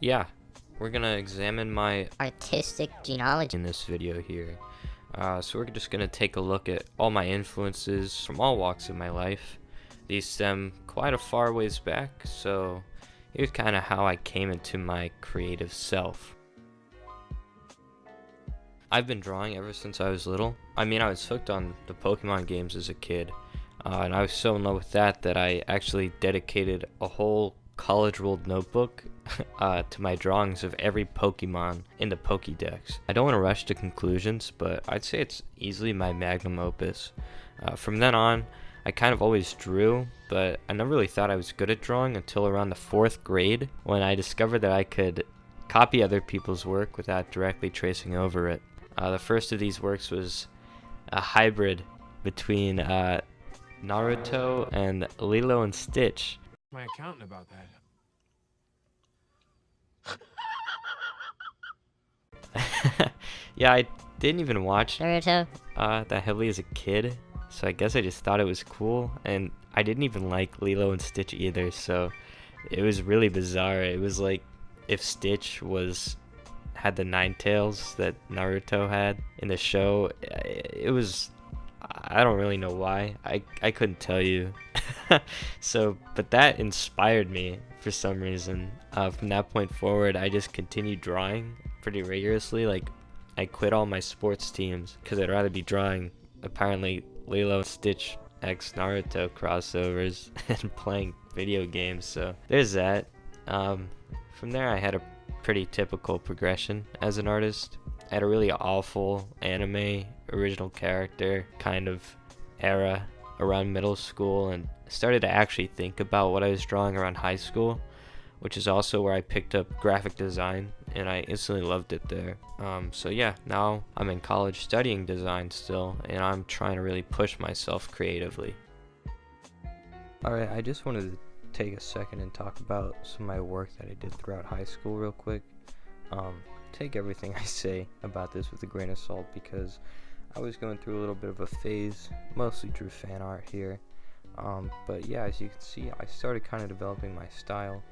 Yeah, we're gonna examine my artistic genealogy. in this video here. So we're just gonna take a look at all my influences from all walks of my life. These stem quite a far ways back, so here's kind of how I came into my creative self. I've been drawing ever since I was little. I was hooked on the Pokemon games as a kid, and I was so in love with that I actually dedicated a whole college-ruled notebook to my drawings of every Pokemon in the Pokédex. I don't want to rush to conclusions, but I'd say it's easily my magnum opus. From then on, I kind of always drew, but I never really thought I was good at drawing until around the 4th grade when I discovered that I could copy other people's work without directly tracing over it. The first of these works was a hybrid between Naruto and Lilo and Stitch. My accountant about that. Yeah, I didn't even watch Naruto that heavily as a kid, so I guess I just thought it was cool, and I didn't even like Lilo and Stitch either, so it was really bizarre. It was like if Stitch had the 9 tails that Naruto had in the show. It was, I don't really know why. I couldn't tell you. But that inspired me for some reason. From that point forward, I just continued drawing pretty rigorously. Like, I quit all my sports teams because I'd rather be drawing apparently Lilo, Stitch x Naruto crossovers and playing video games. So there's that. From there, I had a pretty typical progression as an artist. I had a really awful anime original character kind of era around middle school, and started to actually think about what I was drawing around high school, which is also where I picked up graphic design, and I instantly loved it there. So yeah, now I'm in college studying design still, and I'm trying to really push myself creatively. Alright, I just wanted to take a second and talk about some of my work that I did throughout high school real quick. Take everything I say about this with a grain of salt, because I was going through a little bit of a phase, mostly drew fan art here. But yeah, as you can see, I started kind of developing my style.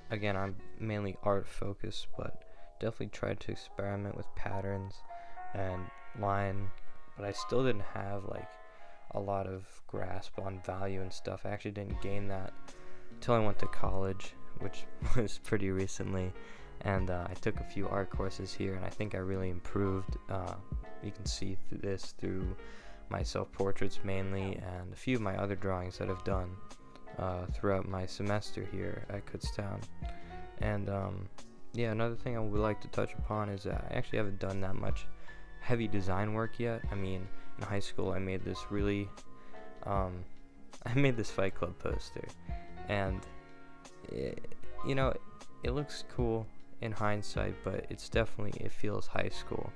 Again, I'm mainly art focused, but definitely tried to experiment with patterns and line, but I still didn't have like a lot of grasp on value and stuff. I actually didn't gain that until I went to college, which was pretty recently, and I took a few art courses here, and I think I really improved. You can see through my self-portraits mainly, and a few of my other drawings that I've done throughout my semester here at Kutztown. And yeah, another thing I would like to touch upon is that I actually haven't done that much heavy design work yet. In high school I made this really I made this Fight Club poster, and it looks cool in hindsight, but it feels high school.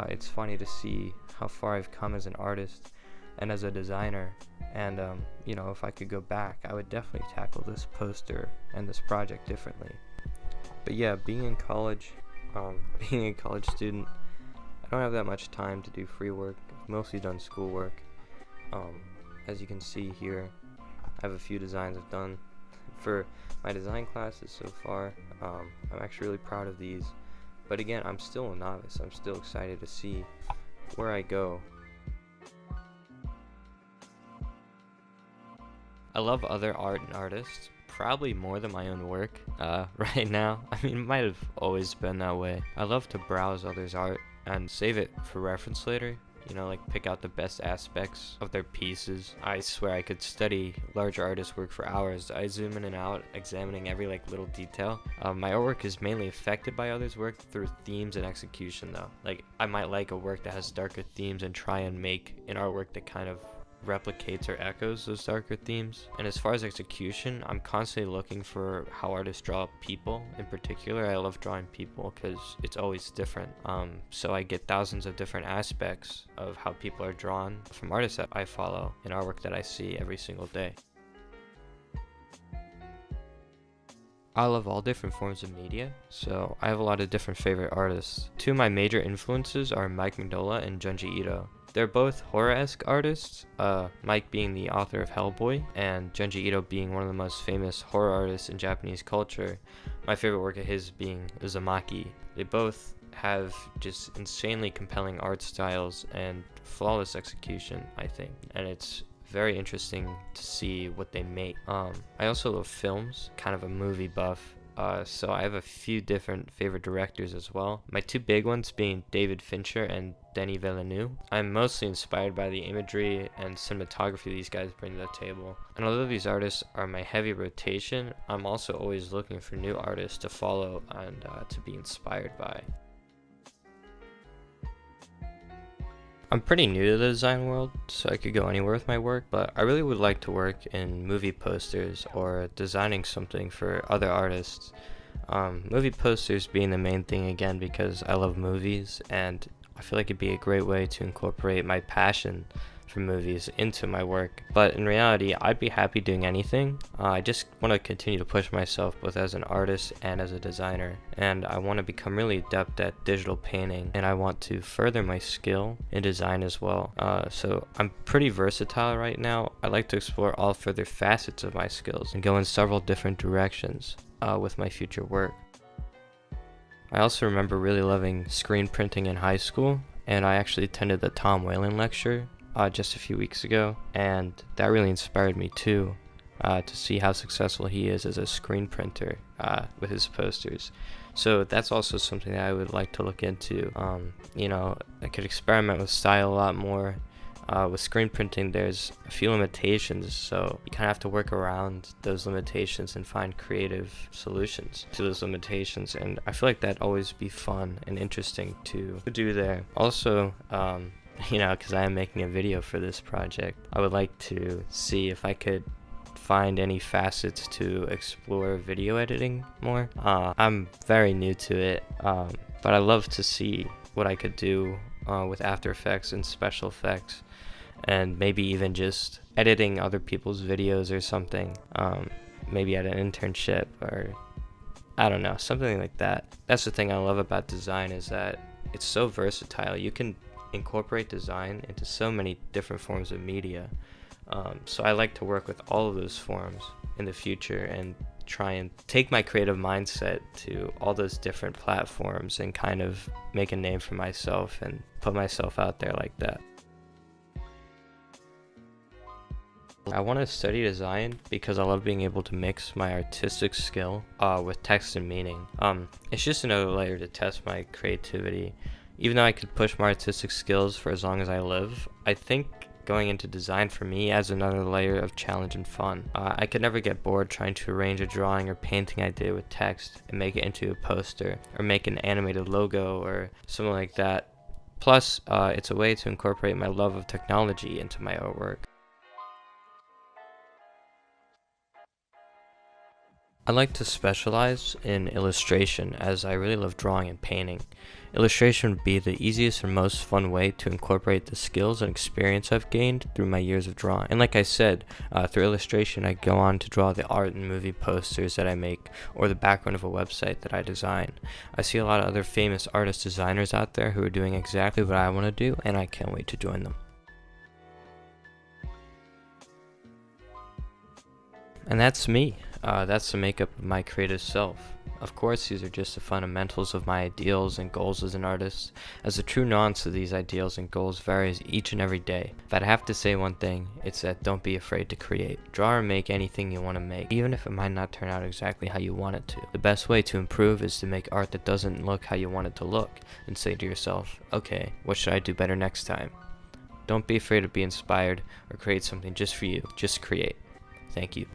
It's funny to see how far I've come as an artist and as a designer, and if I could go back, I would definitely tackle this poster and this project differently. But yeah, being in college, being a college student, I don't have that much time to do free work. I've mostly done schoolwork. As you can see here, I have a few designs I've done for my design classes so far. I'm actually really proud of these, but again, I'm still a novice. I'm still excited to see where I go. I love other art and artists, probably more than my own work right now. It might have always been that way. I love to browse others' art and save it for reference later. Like pick out the best aspects of their pieces. I swear I could study large artists' work for hours. I zoom in and out, examining every little detail. My artwork is mainly affected by others' work through themes and execution though. I might like a work that has darker themes and try and make an artwork that kind of replicates or echoes those darker themes. And as far as execution, I'm constantly looking for how artists draw people. In particular, I love drawing people because it's always different. So I get thousands of different aspects of how people are drawn from artists that I follow and artwork that I see every single day. I love all different forms of media, so I have a lot of different favorite artists. Two of my major influences are Mike Mignola and Junji Ito. They're both horror-esque artists, Mike being the author of Hellboy, and Junji Ito being one of the most famous horror artists in Japanese culture. My favorite work of his being Uzumaki. They both have just insanely compelling art styles and flawless execution, I think. And it's very interesting to see what they make. I also love films, kind of a movie buff. So I have a few different favorite directors as well. My two big ones being David Fincher and Denis Villeneuve. I'm mostly inspired by the imagery and cinematography these guys bring to the table. And although these artists are my heavy rotation, I'm also always looking for new artists to follow and to be inspired by. I'm pretty new to the design world, so I could go anywhere with my work, but I really would like to work in movie posters or designing something for other artists. Movie posters being the main thing again because I love movies, and I feel like it'd be a great way to incorporate my passion for movies into my work. But in reality, I'd be happy doing anything. I just want to continue to push myself both as an artist and as a designer, and I want to become really adept at digital painting, and I want to further my skill in design as well. So I'm pretty versatile right now. I like to explore all further facets of my skills and go in several different directions with my future work. I also remember really loving screen printing in high school, and I actually attended the Tom Whalen lecture just a few weeks ago, and that really inspired me too, to see how successful he is as a screen printer with his posters. So that's also something that I would like to look into. I could experiment with style a lot more. With screen printing, there's a few limitations, so you kind of have to work around those limitations and find creative solutions to those limitations, and I feel like that'd always be fun and interesting to do there. Also, because I am making a video for this project, I would like to see if I could find any facets to explore video editing more. I'm very new to it, but I love to see what I could do with After Effects and special effects, and maybe even just editing other people's videos or something, maybe at an internship, or I don't know, something like that. That's the thing I love about design, is that it's so versatile. You can incorporate design into so many different forms of media, so I like to work with all of those forms in the future and try and take my creative mindset to all those different platforms and kind of make a name for myself and put myself out there like that. I want to study design because I love being able to mix my artistic skill with text and meaning. It's just another layer to test my creativity. Even though I could push my artistic skills for as long as I live, I think going into design for me adds another layer of challenge and fun. I could never get bored trying to arrange a drawing or painting idea with text and make it into a poster, or make an animated logo or something like that. Plus, it's a way to incorporate my love of technology into my artwork. I like to specialize in illustration, as I really love drawing and painting. Illustration would be the easiest and most fun way to incorporate the skills and experience I've gained through my years of drawing. And like I said, through illustration I go on to draw the art and movie posters that I make, or the background of a website that I design. I see a lot of other famous artist designers out there who are doing exactly what I want to do, and I can't wait to join them. And that's me. That's the makeup of my creative self. Of course, these are just the fundamentals of my ideals and goals as an artist, as the true nuance of these ideals and goals varies each and every day. If I'd have to say one thing, it's that don't be afraid to create. Draw or make anything you want to make, even if it might not turn out exactly how you want it to. The best way to improve is to make art that doesn't look how you want it to look, and say to yourself, okay, what should I do better next time? Don't be afraid to be inspired or create something just for you. Just create. Thank you.